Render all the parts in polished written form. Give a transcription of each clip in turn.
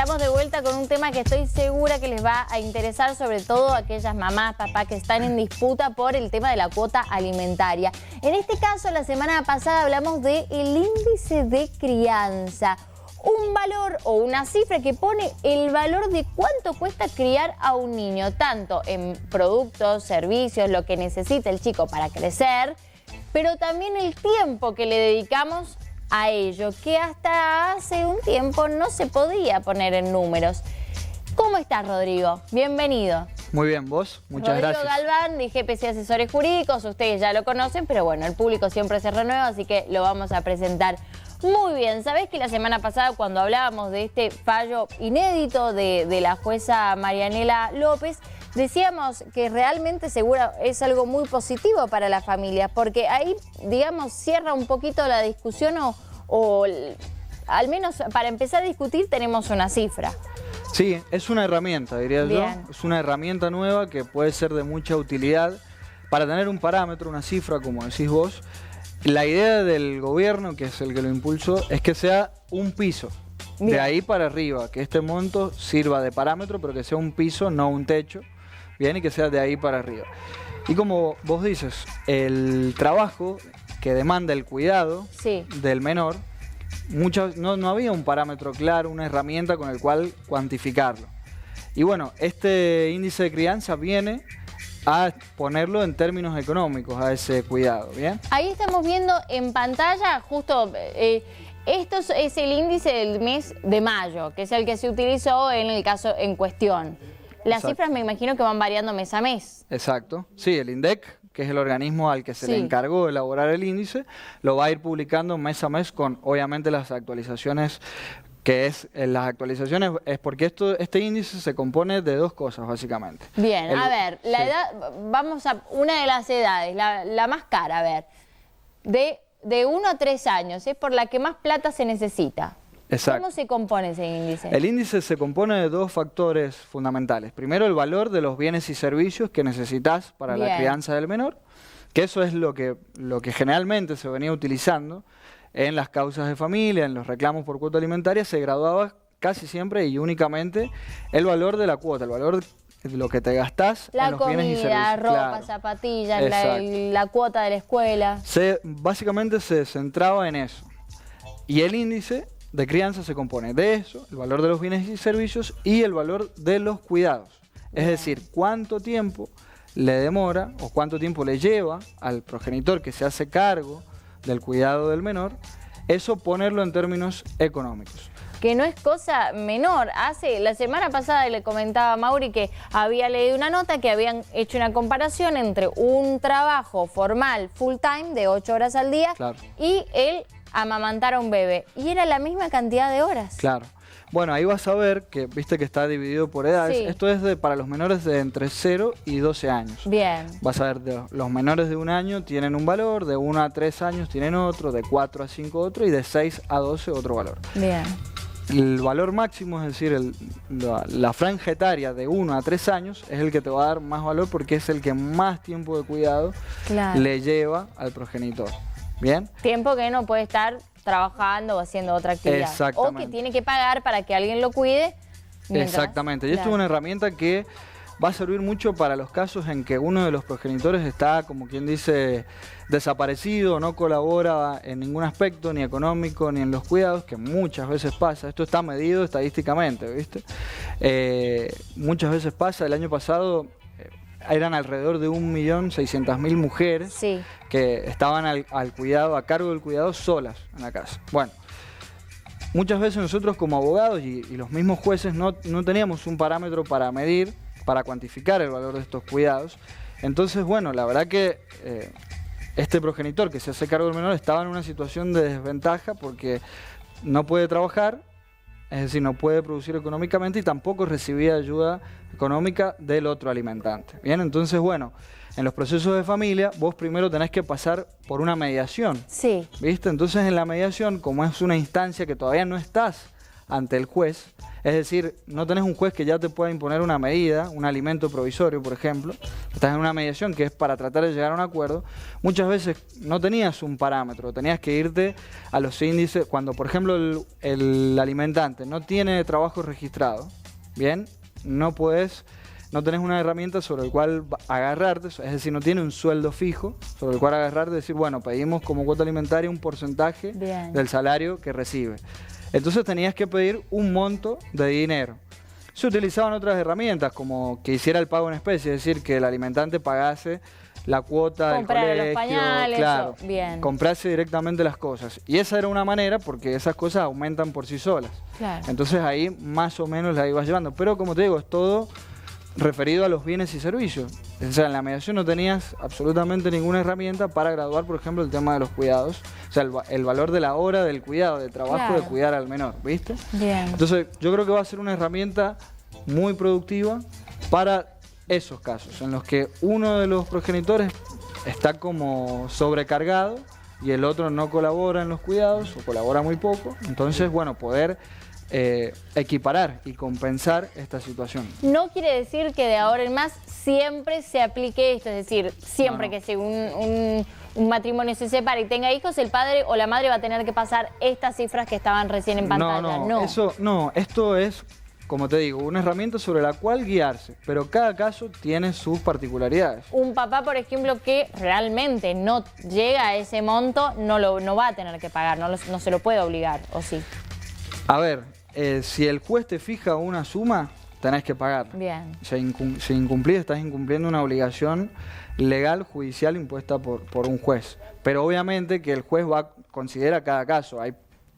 estamos de vuelta con un tema que estoy segura que les va a interesar, sobre todo a aquellas mamás, papás que están en disputa por el tema de la cuota alimentaria. En este caso, la semana pasada hablamos del índice de crianza. Un valor o una cifra que pone el valor de cuánto cuesta criar a un niño, tanto en productos, servicios, lo que necesita el chico para crecer, pero también el tiempo que le dedicamos a ello, que hasta hace un tiempo no se podía poner en números. ¿Cómo estás, Rodrigo? Bienvenido. Muy bien, ¿vos? Muchas gracias. Rodrigo Galván, de GPC Asesores Jurídicos, ustedes ya lo conocen, pero bueno, el público siempre se renueva, así que lo vamos a presentar. Muy bien, ¿sabés que la semana pasada cuando hablábamos de este fallo inédito de la jueza Marianela López, decíamos que realmente seguro es algo muy positivo para las familias, porque ahí, digamos, cierra un poquito la discusión o al menos para empezar a discutir tenemos una cifra. Sí, es una herramienta, diría yo. Es una herramienta nueva que puede ser de mucha utilidad para tener un parámetro, una cifra, como decís vos. La idea del gobierno, que es el que lo impulsó, es que sea un piso. Bien. De ahí para arriba, que este monto sirva de parámetro, pero que sea un piso, no un techo. Bien, y que sea de ahí para arriba. Y como vos dices, el trabajo que demanda el cuidado del menor, no había un parámetro claro, una herramienta con el cual cuantificarlo. Y bueno, este índice de crianza viene a ponerlo en términos económicos a ese cuidado, ¿bien? Ahí estamos viendo en pantalla justo, esto es el índice del mes de mayo, que es el que se utilizó en el caso en cuestión. Las cifras me imagino que van variando mes a mes. Exacto. Sí, el INDEC, que es el organismo al que se le encargó de elaborar el índice, lo va a ir publicando mes a mes con, obviamente, las actualizaciones, las actualizaciones es porque este índice se compone de dos cosas, básicamente. Bien, a ver, la edad, vamos a una de las edades, la más cara, a ver, de 1 a 3 años, es por la que más plata se necesita. Exacto. ¿Cómo se compone ese índice? El índice se compone de dos factores fundamentales. Primero, el valor de los bienes y servicios que necesitas para la crianza del menor, que eso es lo que generalmente se venía utilizando en las causas de familia, en los reclamos por cuota alimentaria, se graduaba casi siempre y únicamente el valor de la cuota, el valor de lo que te gastás en los bienes y servicios. La comida, ropa, zapatillas, la cuota de la escuela. Básicamente se centraba en eso. Y el índice de crianza se compone de eso, el valor de los bienes y servicios y el valor de los cuidados. Es decir, cuánto tiempo le demora o cuánto tiempo le lleva al progenitor que se hace cargo del cuidado del menor, eso ponerlo en términos económicos. Que no es cosa menor. La semana pasada le comentaba a Mauri que había leído una nota que habían hecho una comparación entre un trabajo formal full time de 8 horas al día y el amamantar a un bebé. Y era la misma cantidad de horas. Claro. Bueno, ahí vas a ver que, viste que está dividido por edades. Esto es para los menores de entre 0 y 12 años. Bien. Vas a ver, los menores de 1 año tienen un valor, de 1 a 3 años tienen otro, de 4 a 5 otro y de 6 a 12 otro valor. Bien. El valor máximo, es decir, la franja etaria de 1 a 3 años es el que te va a dar más valor porque es el que más tiempo de cuidado le lleva al progenitor. ¿Bien? Tiempo que no puede estar trabajando o haciendo otra actividad. Exactamente. O que tiene que pagar para que alguien lo cuide. Exactamente. Y esto es una herramienta que va a servir mucho para los casos en que uno de los progenitores está, como quien dice, desaparecido, no colabora en ningún aspecto, ni económico, ni en los cuidados, que muchas veces pasa. Esto está medido estadísticamente, ¿viste? Muchas veces pasa. El año pasado eran alrededor de 1.600.000 mujeres que estaban al cuidado, a cargo del cuidado, solas en la casa. Bueno, muchas veces nosotros como abogados y los mismos jueces no teníamos un parámetro para medir, para cuantificar el valor de estos cuidados. Entonces, bueno, la verdad que este progenitor que se hace cargo del menor estaba en una situación de desventaja porque no puede trabajar, es decir, no puede producir económicamente y tampoco recibía ayuda económica del otro alimentante. Bien, entonces, bueno, en los procesos de familia, vos primero tenés que pasar por una mediación. ¿Viste? Entonces, en la mediación, como es una instancia que todavía no estás ante el juez. Es decir, no tenés un juez que ya te pueda imponer una medida, un alimento provisorio, por ejemplo. Estás en una mediación que es para tratar de llegar a un acuerdo. Muchas veces no tenías un parámetro, tenías que irte a los índices. Cuando, por ejemplo, el alimentante no tiene trabajo registrado, bien, no tenés una herramienta sobre el cual agarrarte, es decir, no tiene un sueldo fijo sobre el cual agarrarte y decir, bueno, pedimos como cuota alimentaria un porcentaje del salario que recibe. Entonces tenías que pedir un monto de dinero. Se utilizaban otras herramientas, como que hiciera el pago en especie, es decir, que el alimentante pagase la cuota del colegio, los pañales, claro, bien. comprase directamente las cosas. Y esa era una manera, porque esas cosas aumentan por sí solas. Claro. Entonces ahí más o menos la ibas llevando. Pero como te digo, es todo referido a los bienes y servicios. O sea, en la mediación no tenías absolutamente ninguna herramienta para graduar, por ejemplo, el tema de los cuidados. O sea, el valor de la hora del cuidado, del trabajo de cuidar al menor, ¿viste? Bien. Entonces, yo creo que va a ser una herramienta muy productiva para esos casos, en los que uno de los progenitores está como sobrecargado y el otro no colabora en los cuidados o colabora muy poco. Entonces, bueno, poder equiparar y compensar esta situación. No quiere decir que de ahora en más siempre se aplique esto, es decir, siempre que si un matrimonio se separa y tenga hijos, el padre o la madre va a tener que pasar estas cifras que estaban recién en pantalla. Esto es, como te digo, una herramienta sobre la cual guiarse, pero cada caso tiene sus particularidades. Un papá, por ejemplo, que realmente no llega a ese monto, no va a tener que pagar, no se lo puede obligar, ¿o sí? A ver, si el juez te fija una suma, tenés que pagar. Bien. Si incumplís, estás incumpliendo una obligación legal, judicial, impuesta por un juez. Pero obviamente que el juez considera cada caso. Hay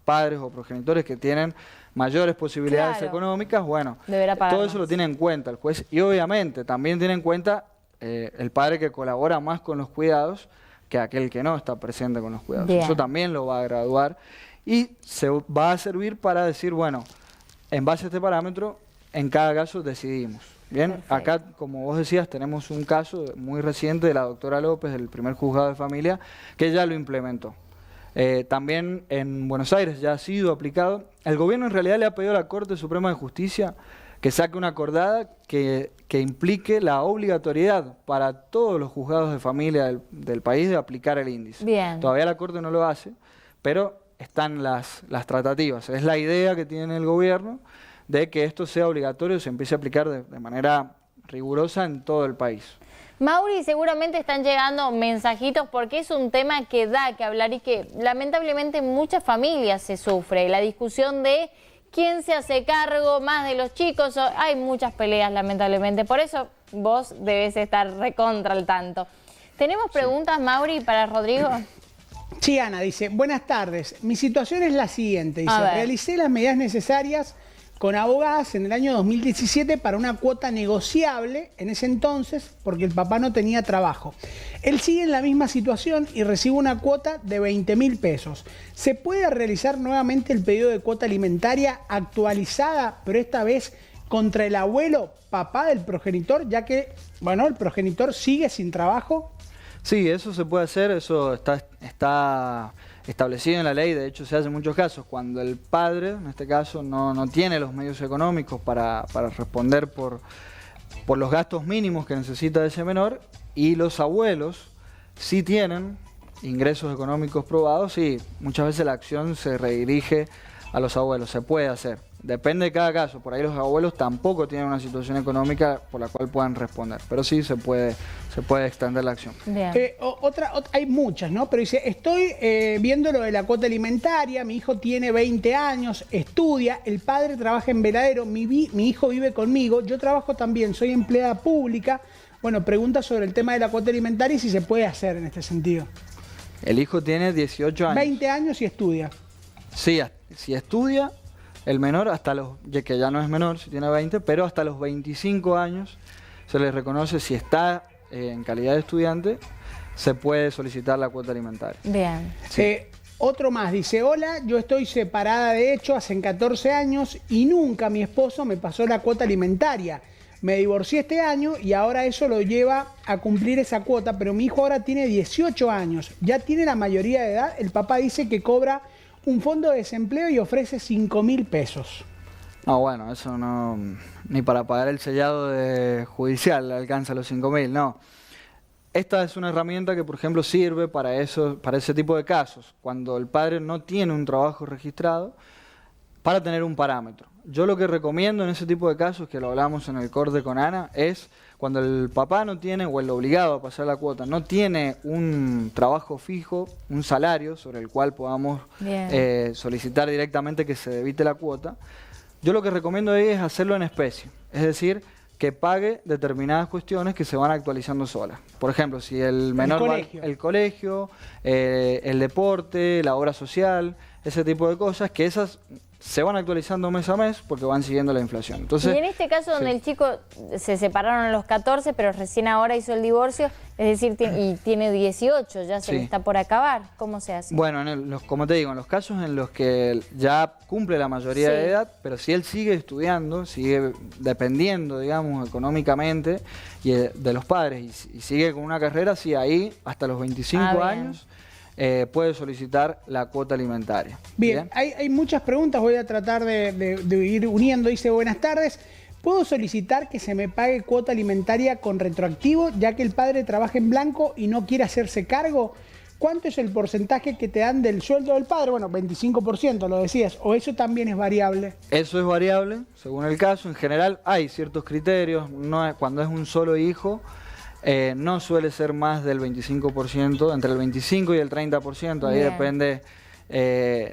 padres o progenitores que tienen mayores posibilidades económicas, bueno, todo eso lo tiene en cuenta el juez. Y obviamente también tiene en cuenta el padre que colabora más con los cuidados que aquel que no está presente con los cuidados. Bien. Eso también lo va a graduar. Y se va a servir para decir, bueno, en base a este parámetro, en cada caso decidimos. Bien, perfecto. Acá, como vos decías, tenemos un caso muy reciente de la doctora López, del primer juzgado de familia, que ya lo implementó. También en Buenos Aires ya ha sido aplicado. El gobierno en realidad le ha pedido a la Corte Suprema de Justicia que saque una acordada que implique la obligatoriedad para todos los juzgados de familia del país de aplicar el índice. Bien. Todavía la Corte no lo hace, pero están las tratativas. Es la idea que tiene el gobierno de que esto sea obligatorio y se empiece a aplicar de manera rigurosa en todo el país. Mauri, seguramente están llegando mensajitos porque es un tema que da que hablar y que lamentablemente en muchas familias se sufre. La discusión de quién se hace cargo más de los chicos. Hay muchas peleas lamentablemente, por eso vos debes estar recontra al tanto. ¿Tenemos preguntas, Mauri, para Rodrigo? Sí, Ana, dice, buenas tardes. Mi situación es la siguiente. Dice, realicé las medidas necesarias con abogadas en el año 2017 para una cuota negociable en ese entonces porque el papá no tenía trabajo. Él sigue en la misma situación y recibe una cuota de 20.000 pesos. ¿Se puede realizar nuevamente el pedido de cuota alimentaria actualizada, pero esta vez contra el abuelo, papá del progenitor, ya que, bueno, el progenitor sigue sin trabajo? Sí, eso se puede hacer, eso está establecido en la ley, de hecho se hace en muchos casos, cuando el padre, en este caso, no tiene los medios económicos para responder por los gastos mínimos que necesita ese menor, y los abuelos sí tienen ingresos económicos probados, y muchas veces la acción se redirige a los abuelos, se puede hacer. Depende de cada caso, por ahí los abuelos tampoco tienen una situación económica por la cual puedan responder, pero sí se puede extender la acción. Hay muchas, ¿no? Pero dice, estoy viendo lo de la cuota alimentaria, mi hijo tiene 20 años, estudia, el padre trabaja en veladero, mi hijo vive conmigo, yo trabajo también, soy empleada pública. Bueno, pregunta sobre el tema de la cuota alimentaria y si se puede hacer en este sentido. El hijo tiene 18 años. 20 años y estudia. Sí, si estudia, el menor hasta que ya no es menor, si tiene 20, pero hasta los 25 años se le reconoce, si está en calidad de estudiante, se puede solicitar la cuota alimentaria. Bien. Sí. Otro más, dice, hola, yo estoy separada de hecho hace 14 años y nunca mi esposo me pasó la cuota alimentaria. Me divorcié este año y ahora eso lo lleva a cumplir esa cuota, pero mi hijo ahora tiene 18 años, ya tiene la mayoría de edad, el papá dice que cobra un fondo de desempleo y ofrece 5.000 pesos. No, bueno, eso no, ni para pagar el sellado judicial alcanza los 5.000, no. Esta es una herramienta que, por ejemplo, sirve para ese tipo de casos, cuando el padre no tiene un trabajo registrado, para tener un parámetro. Yo lo que recomiendo en ese tipo de casos, que lo hablamos en el corte con Ana, es cuando el papá no tiene, o el obligado a pasar la cuota, no tiene un trabajo fijo, un salario sobre el cual podamos solicitar directamente que se debite la cuota. Yo lo que recomiendo ahí es hacerlo en especie, es decir, que pague determinadas cuestiones que se van actualizando solas. Por ejemplo, si el menor va al colegio, el deporte, la obra social, ese tipo de cosas, que esas se van actualizando mes a mes porque van siguiendo la inflación. Entonces, y en este caso donde el chico se separaron a los 14, pero recién ahora hizo el divorcio, es decir, y tiene 18, ya se le está por acabar, ¿cómo se hace? Bueno, como te digo, en los casos en los que ya cumple la mayoría de edad, pero si él sigue estudiando, sigue dependiendo, digamos, económicamente de los padres y sigue con una carrera, sí, ahí hasta los 25 años puede solicitar la cuota alimentaria. Bien, hay muchas preguntas, voy a tratar de ir uniendo. Dice, buenas tardes, ¿puedo solicitar que se me pague cuota alimentaria con retroactivo, ya que el padre trabaja en blanco y no quiere hacerse cargo? ¿Cuánto es el porcentaje que te dan del sueldo del padre? Bueno, 25%, lo decías, ¿o eso también es variable? Eso es variable, según el caso. En general hay ciertos criterios, cuando es un solo hijo, no suele ser más del 25%, entre el 25 y el 30%, ahí depende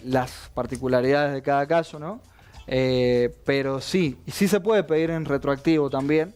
las particularidades de cada caso, ¿no? Pero sí, y sí se puede pedir en retroactivo también,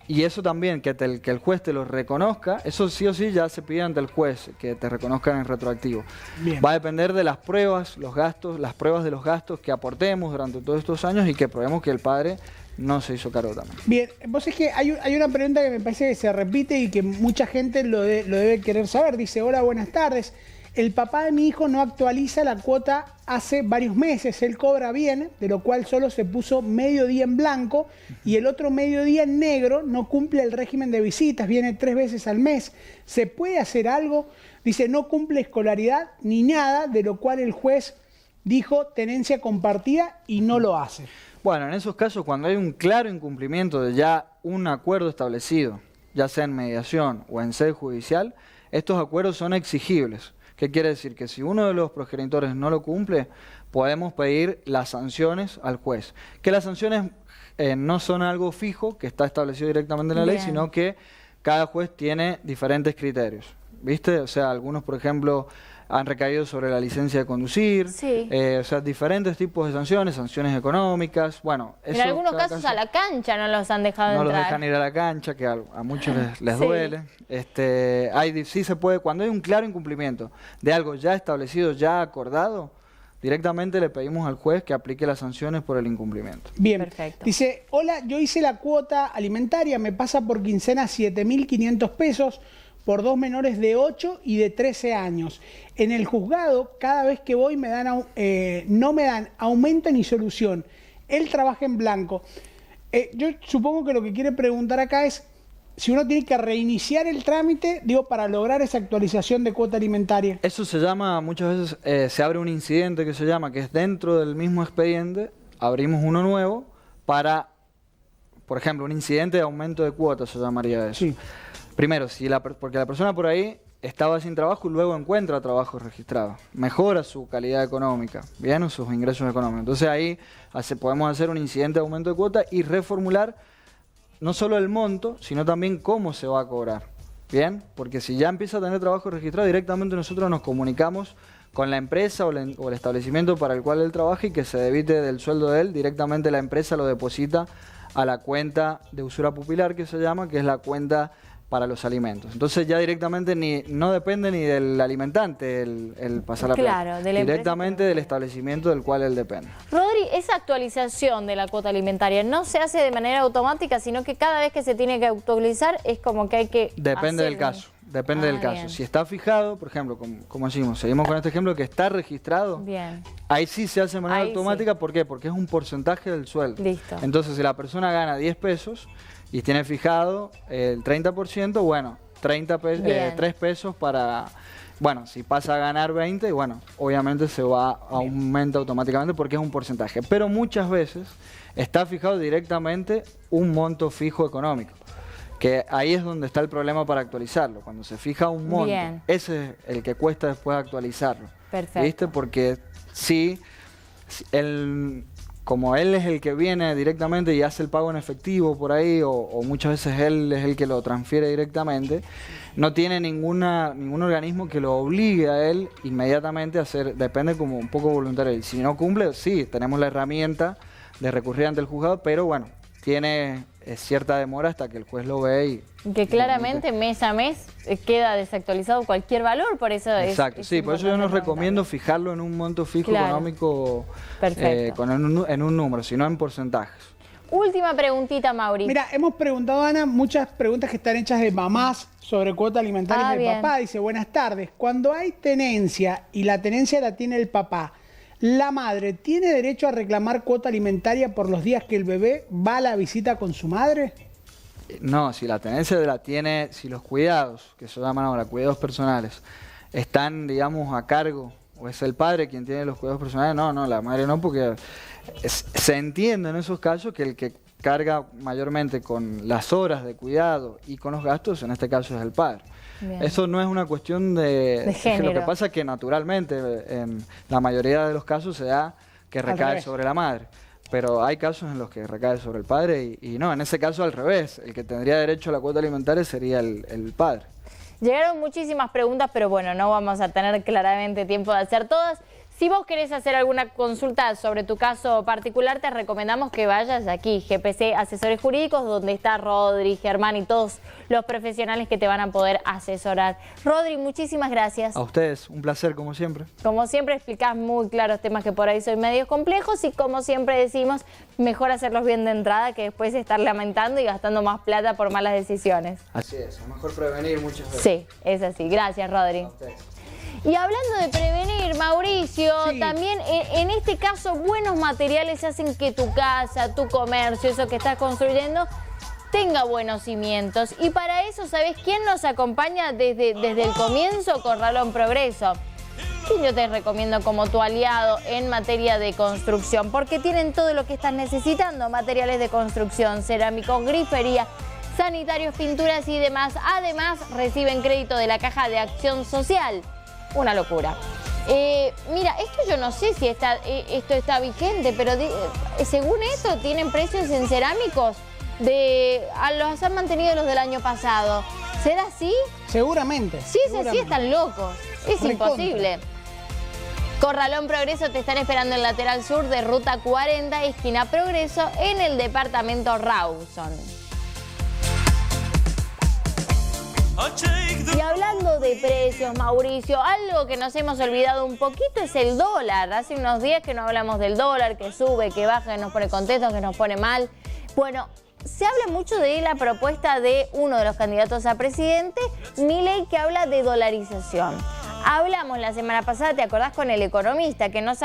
y eso también, que el juez te lo reconozca, eso sí o sí ya se pide ante el juez, que te reconozcan en retroactivo. Bien. Va a depender de las pruebas, los gastos, las pruebas de los gastos que aportemos durante todos estos años y que probemos que el padre no se hizo cargo también. Bien, vos es que hay una pregunta que me parece que se repite y que mucha gente lo debe querer saber. Dice, hola, buenas tardes. El papá de mi hijo no actualiza la cuota hace varios meses. Él cobra bien, de lo cual solo se puso medio día en blanco y el otro medio día en negro. No cumple el régimen de visitas, viene 3 veces al mes. ¿Se puede hacer algo? Dice, no cumple escolaridad ni nada, de lo cual el juez dijo tenencia compartida y no lo hace. Bueno, en esos casos, cuando hay un claro incumplimiento de ya un acuerdo establecido, ya sea en mediación o en sede judicial, estos acuerdos son exigibles. ¿Qué quiere decir? Que si uno de los progenitores no lo cumple, podemos pedir las sanciones al juez. Que las sanciones no son algo fijo, que está establecido directamente en la ley, sino que cada juez tiene diferentes criterios. ¿Viste? O sea, algunos, por ejemplo, han recaído sobre la licencia de conducir, o sea, diferentes tipos de sanciones económicas, bueno. En algunos casos a la cancha no los han dejado entrar. No los dejan ir a la cancha, que a muchos les duele. Sí se puede, cuando hay un claro incumplimiento de algo ya establecido, ya acordado, directamente le pedimos al juez que aplique las sanciones por el incumplimiento. Bien, perfecto. Dice, hola, yo hice la cuota alimentaria, me pasa por quincena 7.500 pesos, por 2 menores de 8 y de 13 años. En el juzgado, cada vez que voy no me dan aumento ni solución. Él trabaja en blanco. Yo supongo que lo que quiere preguntar acá es si uno tiene que reiniciar el trámite, para lograr esa actualización de cuota alimentaria. Eso se llama, muchas veces se abre un incidente que es dentro del mismo expediente, abrimos uno nuevo para, por ejemplo, un incidente de aumento de cuota, se llamaría eso. Sí. Primero, porque la persona por ahí estaba sin trabajo y luego encuentra trabajo registrado. Mejora su calidad económica, ¿bien? O sus ingresos económicos. Entonces ahí podemos hacer un incidente de aumento de cuota y reformular no solo el monto, sino también cómo se va a cobrar, ¿bien? Porque si ya empieza a tener trabajo registrado, directamente nosotros nos comunicamos con la empresa o el establecimiento para el cual él trabaja y que se debite del sueldo de él, directamente la empresa lo deposita a la cuenta de usura pupilar, que se llama, que es la cuenta para los alimentos. Entonces ya directamente no depende ni del alimentante el pasar la plata. Directamente del establecimiento del cual él depende. Rodri, esa actualización de la cuota alimentaria no se hace de manera automática, sino que cada vez que se tiene que actualizar es como que hay que Depende del caso. Depende del caso. Bien. Si está fijado, por ejemplo, como decimos, seguimos con este ejemplo que está registrado, bien, ahí sí se hace de manera automática. Sí. ¿Por qué? Porque es un porcentaje del sueldo. Listo. Entonces, si la persona gana 10 pesos y tiene fijado el 30%, bueno, 3 pesos para bueno, si pasa a ganar 20, bueno, obviamente se va, aumenta automáticamente porque es un porcentaje. Pero muchas veces está fijado directamente un monto fijo económico, que ahí es donde está el problema para actualizarlo. Cuando se fija un monto, Bien. ese es el que cuesta después actualizarlo. Perfecto. ¿Viste? Porque sí, como él es el que viene directamente y hace el pago en efectivo por ahí, o muchas veces él es el que lo transfiere directamente, no tiene ningún organismo que lo obligue a él inmediatamente a hacer, depende como un poco voluntario. Y si no cumple, sí, tenemos la herramienta de recurrir ante el juzgado, pero bueno, tiene cierta demora hasta que el juez lo ve y... Que claramente mes a mes queda desactualizado cualquier valor, por eso exacto, sí, por eso yo no recomiendo fijarlo en un monto fijo económico en un número, sino en porcentajes. Última preguntita, Mauri. Mira, hemos preguntado, Ana, muchas preguntas que están hechas de mamás sobre cuota alimentaria del papá. Dice, buenas tardes, cuando hay tenencia y la tenencia la tiene el papá, ¿la madre tiene derecho a reclamar cuota alimentaria por los días que el bebé va a la visita con su madre? No, si la tenencia la tiene, si los cuidados, que se llaman ahora cuidados personales, están, digamos, a cargo, o es el padre quien tiene los cuidados personales, no, la madre no, porque se entiende en esos casos que el que carga mayormente con las horas de cuidado y con los gastos, en este caso es el padre. Bien. Eso no es una cuestión de género. Lo que pasa es que naturalmente en la mayoría de los casos se da que recae sobre la madre. Pero hay casos en los que recae sobre el padre y no, en ese caso al revés. El que tendría derecho a la cuota alimentaria sería el padre. Llegaron muchísimas preguntas, pero bueno, no vamos a tener claramente tiempo de hacer todas. Si vos querés hacer alguna consulta sobre tu caso particular, te recomendamos que vayas aquí, GPC Asesores Jurídicos, donde está Rodri, Germán y todos los profesionales que te van a poder asesorar. Rodri, muchísimas gracias. A ustedes, un placer como siempre. Como siempre explicás muy claros temas que por ahí son medios complejos y como siempre decimos, mejor hacerlos bien de entrada que después estar lamentando y gastando más plata por malas decisiones. Así es mejor prevenir muchas veces. Sí, es así. Gracias, Rodri. A ustedes. Y hablando de prevenir, Mauricio, también en este caso buenos materiales hacen que tu casa, tu comercio, eso que estás construyendo, tenga buenos cimientos. Y para eso, ¿sabés quién nos acompaña desde el comienzo? Corralón Progreso. Que yo te recomiendo como tu aliado en materia de construcción, porque tienen todo lo que estás necesitando, materiales de construcción, cerámicos, grifería, sanitarios, pinturas y demás. Además, reciben crédito de la Caja de Acción Social. Una locura. Mira, esto yo no sé si esto está vigente, pero según esto tienen precios en cerámicos los han mantenido los del año pasado. ¿Será así? Seguramente. Sí, es así, están locos. Es imposible. Corralón Progreso te están esperando en lateral sur de Ruta 40, esquina Progreso, en el departamento Rawson. Y hablando de precios, Mauricio, algo que nos hemos olvidado un poquito es el dólar. Hace unos días que no hablamos del dólar, que sube, que baja, que nos pone contentos, que nos pone mal. Bueno, se habla mucho de la propuesta de uno de los candidatos a presidente, Milei, que habla de dolarización. Hablamos la semana pasada, ¿te acordás? Con el economista que nos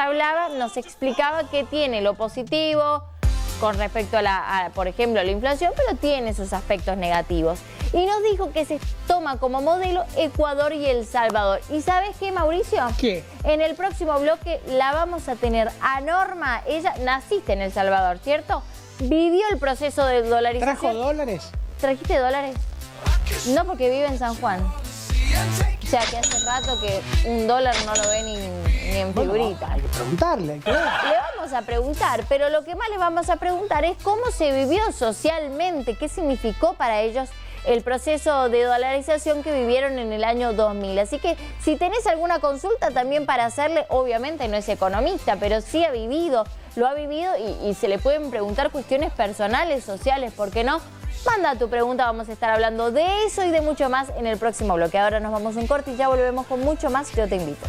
explicaba que tiene lo positivo con respecto a por ejemplo, la inflación, pero tiene sus aspectos negativos. Y nos dijo que se toma como modelo Ecuador y El Salvador. ¿Y sabes qué, Mauricio? ¿Qué? En el próximo bloque la vamos a tener a Norma. Ella naciste en El Salvador, ¿cierto? Vivió el proceso de dolarización. ¿Trajo dólares? ¿Trajiste dólares? No, porque vive en San Juan. O sea, que hace rato que un dólar no lo ve ni en figurita. Hay que preguntarle, hay que ver. Le vamos a preguntar, pero lo que más le vamos a preguntar es cómo se vivió socialmente, qué significó para ellos el proceso de dolarización que vivieron en el año 2000. Así que si tenés alguna consulta también para hacerle, obviamente no es economista, pero sí lo ha vivido y se le pueden preguntar cuestiones personales, sociales, ¿por qué no? Manda tu pregunta, vamos a estar hablando de eso y de mucho más en el próximo bloque. Ahora nos vamos a un corte y ya volvemos con mucho más. Yo te invito.